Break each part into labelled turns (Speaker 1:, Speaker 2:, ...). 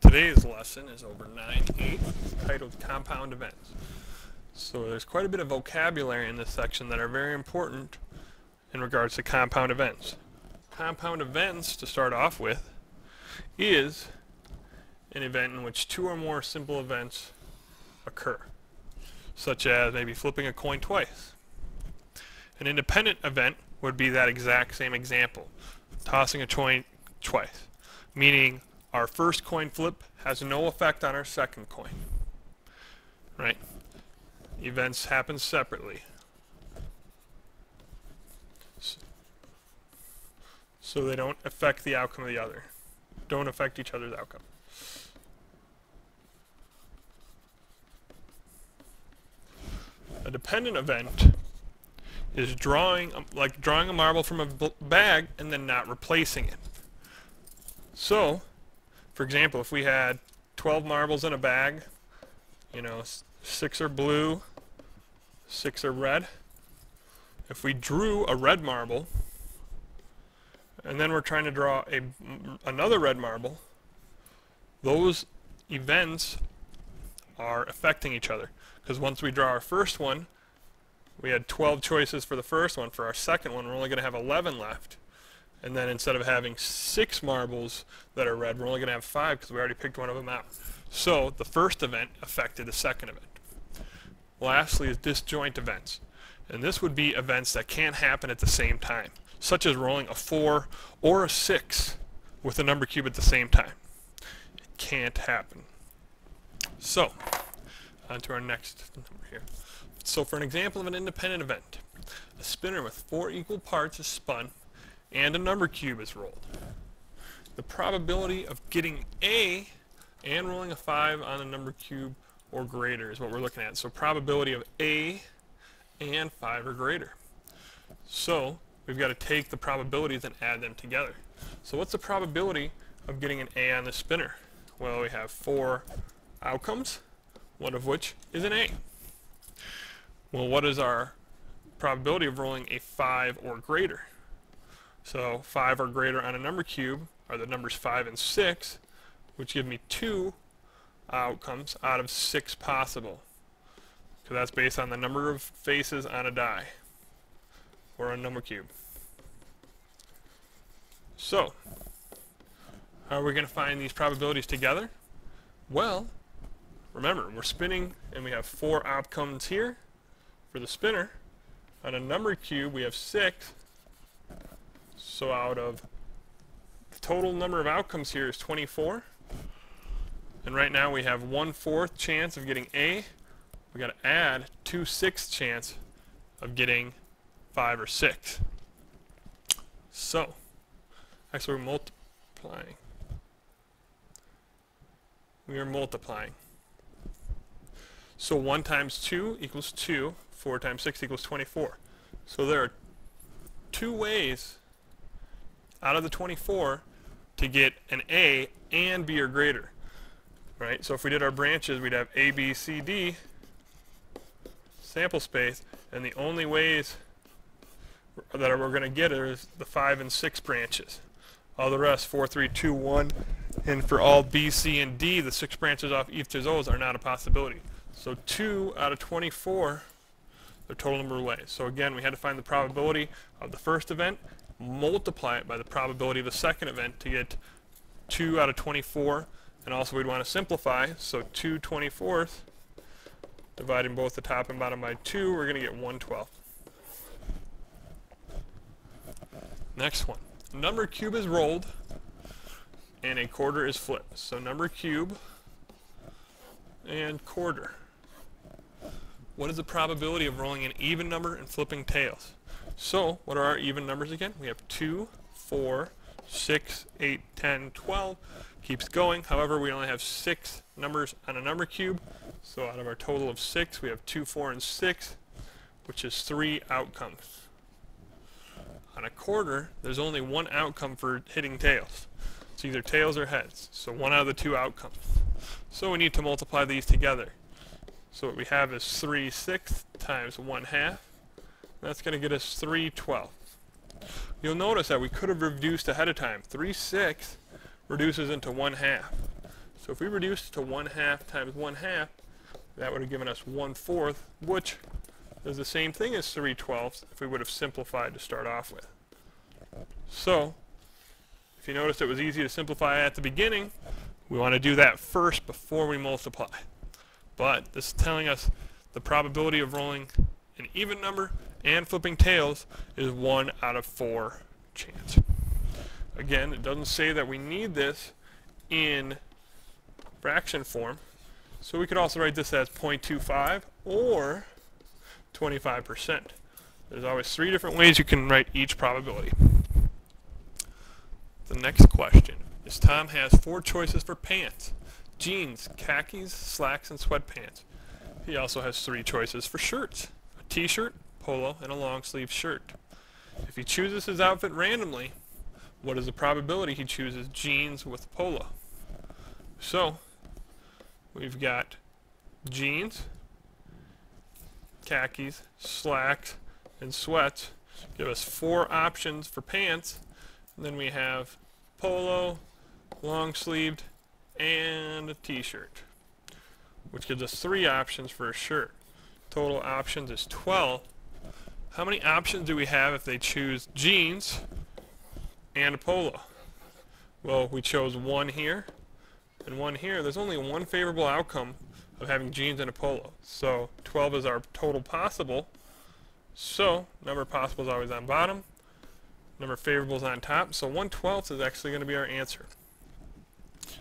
Speaker 1: Today's lesson is over 9/8, titled Compound Events. So there's quite a bit of vocabulary in this section that are very important in regards to compound events. Compound events, to start off with, is an event in which two or more simple events occur, such as maybe flipping a coin twice. An independent event would be that exact same example, tossing a coin twice, meaning our first coin flip has no effect on our second coin, right? Events happen separately. So they don't affect the outcome of the other. Don't affect each other's outcome. A dependent event is drawing a marble from a bag and then not replacing it. So, for example, if we had 12 marbles in a bag, 6 are blue, 6 are red. If we drew a red marble, and then we're trying to draw another red marble, those events are affecting each other. Because once we draw our first one, we had 12 choices for the first one. For our second one, we're only going to have 11 left. And then instead of having 6 marbles that are red, we're only going to have 5 because we already picked one of them out. So the first event affected the second event. Lastly is disjoint events. And this would be events that can't happen at the same time, such as rolling a 4 or a 6 with a number cube at the same time. It can't happen. So, on to our next number here. So for an example of an independent event, a spinner with 4 equal parts is spun and a number cube is rolled. The probability of getting A and rolling a 5 on a number cube or greater is what we're looking at. So probability of A and 5 or greater. So we've got to take the probabilities and add them together. So what's the probability of getting an A on the spinner? Well, we have 4 outcomes, one of which is an A. Well, what is our probability of rolling a 5 or greater? So 5 or greater on a number cube are the numbers 5 and 6, which give me 2 outcomes out of 6 possible. So that's based on the number of faces on a die or a number cube. So, how are we going to find these probabilities together? Well, remember, we're spinning and we have 4 outcomes here for the spinner. On a number cube, we have 6. So out of the total number of outcomes here is 24. And right now we have 1/4 chance of getting A. We got to add 2/6 chance of getting 5 or 6. So, actually we're multiplying. We are multiplying. So 1 times 2 equals 2. 4 times 6 equals 24. So there are 2 ways out of the 24 to get an A and B or greater. Right? So if we did our branches, we'd have A, B, C, D, sample space, and the only ways that we're going to get is the 5 and 6 branches. All the rest, 4, 3, 2, 1, and for all B, C, and D, the 6 branches off each of those are not a possibility. So 2 out of 24, the total number of ways. So again, we had to find the probability of the first event, multiply it by the probability of the second event to get 2 out of 24, and also we'd want to simplify, so 2/24, dividing both the top and bottom by 2, we're going to get 1/12. Next one. Number cube is rolled and a quarter is flipped. So number cube and quarter. What is the probability of rolling an even number and flipping tails? So what are our even numbers again? We have 2, 4, 6, 8, 10, 12. Keeps going. However, we only have 6 numbers on a number cube. So out of our total of 6, we have 2, 4, and 6, which is 3 outcomes. On a quarter, there's only 1 outcome for hitting tails. It's either tails or heads. So 1 out of the 2 outcomes. So we need to multiply these together. So what we have is 3/6 times 1/2. That's going to get us 3/12. You'll notice that we could have reduced ahead of time. 3/6 reduces into 1/2. So if we reduce to 1/2 times 1/2, that would have given us 1/4, which is the same thing as 3/12 if we would have simplified to start off with. So if you notice, it was easy to simplify at the beginning. We want to do that first before we multiply. But this is telling us the probability of rolling an even number and flipping tails is 1 out of 4 chance. Again, it doesn't say that we need this in fraction form, so we could also write this as 0.25 or 25%. There's always 3 different ways you can write each probability. The next question is Tom has 4 choices for pants: jeans, khakis, slacks, and sweatpants. He also has 3 choices for shirts: a t-shirt, polo, and a long sleeve shirt. If he chooses his outfit randomly, what is the probability he chooses jeans with polo? So we've got jeans, khakis, slacks, and sweats give us 4 options for pants. And then we have polo, long sleeved, and a t-shirt, which gives us 3 options for a shirt. Total options is 12. How many options do we have if they choose jeans and a polo? Well, we chose 1 here and 1 here. There's only one favorable outcome of having jeans and a polo. So 12 is our total possible. So number possible is always on bottom. Number favorable is on top. So 1/12 is actually going to be our answer.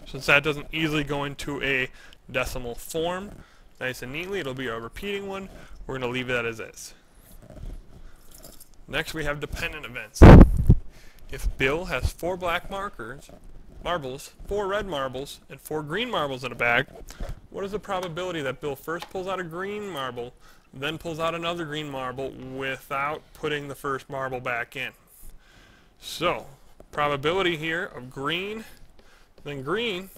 Speaker 1: Since that doesn't easily go into a decimal form, nice and neatly, it'll be a repeating one. We're going to leave that as is. Next we have dependent events. If Bill has 4 black marbles, 4 red marbles, and 4 green marbles in a bag, what is the probability that Bill first pulls out a green marble, then pulls out another green marble without putting the first marble back in? So, probability here of green, then green,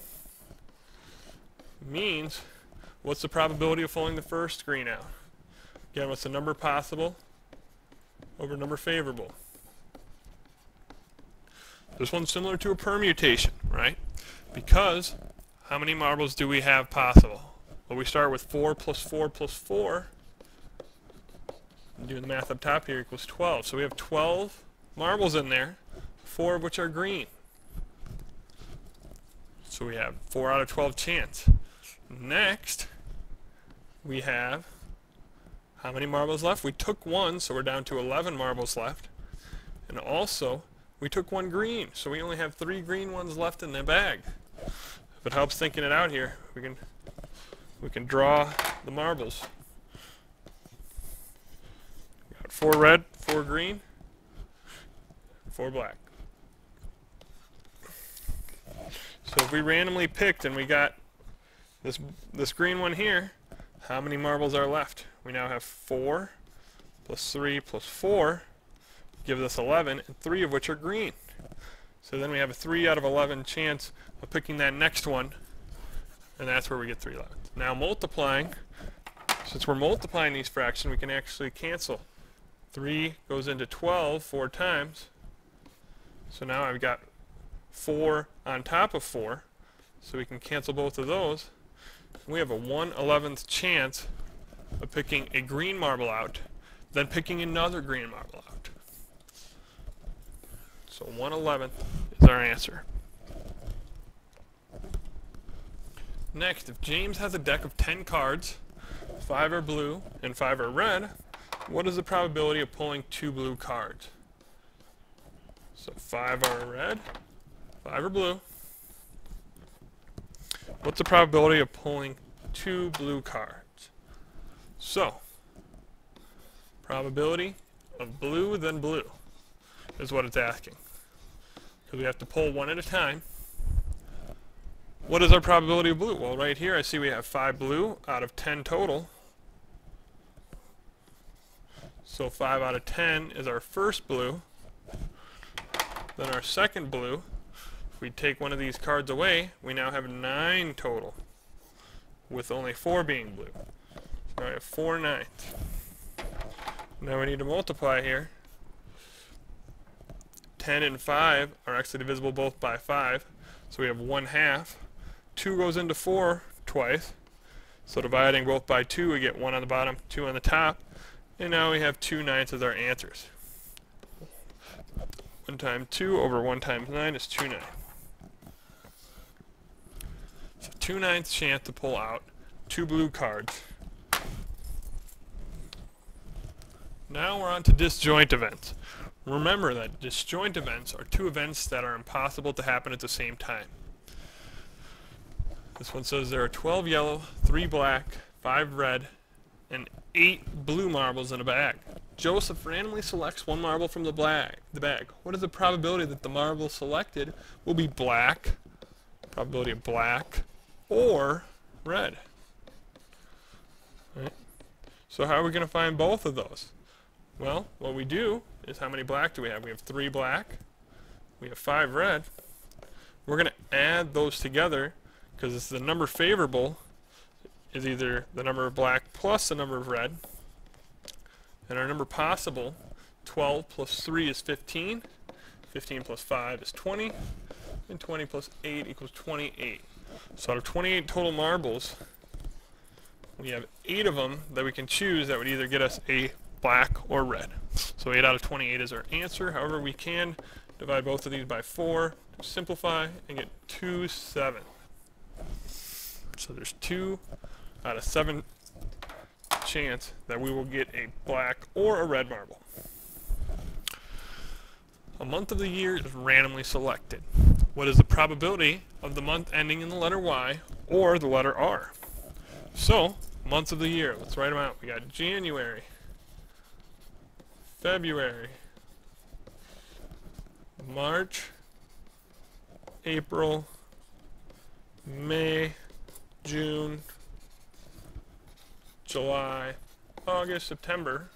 Speaker 1: means what's the probability of pulling the first green out? Again, what's the number possible over number favorable? This one's similar to a permutation, right? Because how many marbles do we have possible? Well, we start with 4 plus 4 plus 4. Doing the math up top here equals 12. So we have 12 marbles in there, 4 of which are green. So we have 4 out of 12 chance. Next, we have how many marbles left? We took 1, so we're down to 11 marbles left. And also, we took 1 green, so we only have 3 green ones left in the bag. If it helps thinking it out here, we can draw the marbles. We got 4 red, 4 green, 4 black. So if we randomly picked and we got this green one here, how many marbles are left? We now have 4 plus 3 plus 4 gives us 11, and 3 of which are green. So then we have a 3 out of 11 chance of picking that next one, and that's where we get 3 left. Now multiplying, since we're multiplying these fractions, we can actually cancel. 3 goes into 12 4 times. So now I've got 4 on top of 4, so we can cancel both of those. We have a 1/11th chance of picking a green marble out, then picking another green marble out. So 1/11th is our answer. Next, if James has a deck of 10 cards, 5 are blue and 5 are red, what is the probability of pulling 2 blue cards? So 5 are red, 5 are blue. What's the probability of pulling 2 blue cards? So, probability of blue then blue is what it's asking. Because we have to pull 1 at a time. What is our probability of blue? Well, right here I see we have 5 blue out of 10 total. So 5 out of 10 is our first blue. Then our second blue. If we take one of these cards away, we now have 9 total, with only 4 being blue. So I have 4 9s. Now we need to multiply here. 10 and 5 are actually divisible both by 5, so we have 1/2. 2 goes into 4 twice. So dividing both by 2, we get 1 on the bottom, 2 on the top. And now we have 2/9 as our answers. 1 times 2 over 1 times 9 is 2/9. So 2/9 chance to pull out 2 blue cards. Now we're on to disjoint events. Remember that disjoint events are 2 events that are impossible to happen at the same time. This one says there are 12 yellow, 3 black, 5 red, and 8 blue marbles in a bag. Joseph randomly selects 1 marble from the bag. What is the probability that the marble selected will be black, probability of black, or red? Right. So how are we going to find both of those? Well, what we do is how many black do we have? We have 3 black, we have 5 red. We're going to add those together because it's the number favorable is either the number of black plus the number of red. And our number possible, 12 plus 3 is 15. 15 plus 5 is 20. And 20 plus 8 equals 28. So out of 28 total marbles, we have 8 of them that we can choose that would either get us a black or red. So 8 out of 28 is our answer. However, we can divide both of these by 4 to simplify and get 2/7. So there's 2 out of 7 chance that we will get a black or a red marble. A month of the year is randomly selected. What is the probability of the month ending in the letter Y or the letter R? So, months of the year, let's write them out. We got January, February, March, April, May, June, July, August, September,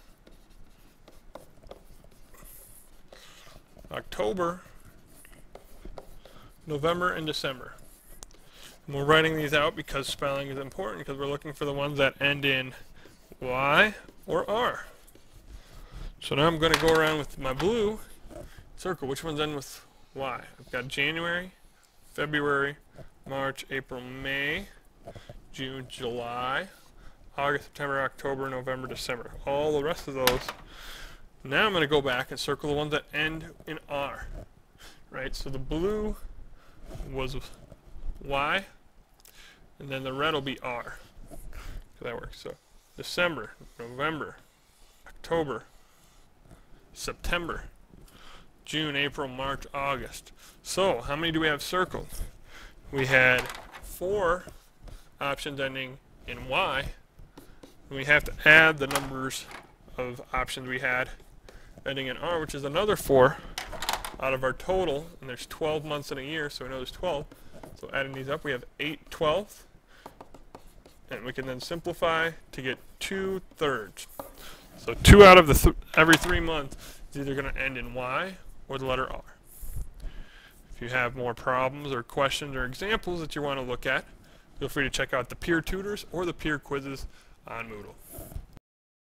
Speaker 1: October, November, and December. And we're writing these out because spelling is important because we're looking for the ones that end in Y or R. So now I'm going to go around with my blue circle. Which ones end with Y? I've got January, February, March, April, May, June, July, August, September, October, November, December. All the rest of those. Now I'm going to go back and circle the ones that end in R. Right? So the blue was Y, and then the red will be R. So that works. So December, November, October, September, June, April, March, August. So how many do we have circled? We had 4 options ending in Y. And we have to add the numbers of options we had ending in R, which is another 4 out of our total. And there's 12 months in a year, so we know there's 12. So adding these up, we have 8/12. And we can then simplify to get 2/3. So 2 out of every 3 months is either going to end in Y or the letter R. If you have more problems or questions or examples that you want to look at, feel free to check out the peer tutors or the peer quizzes on Moodle.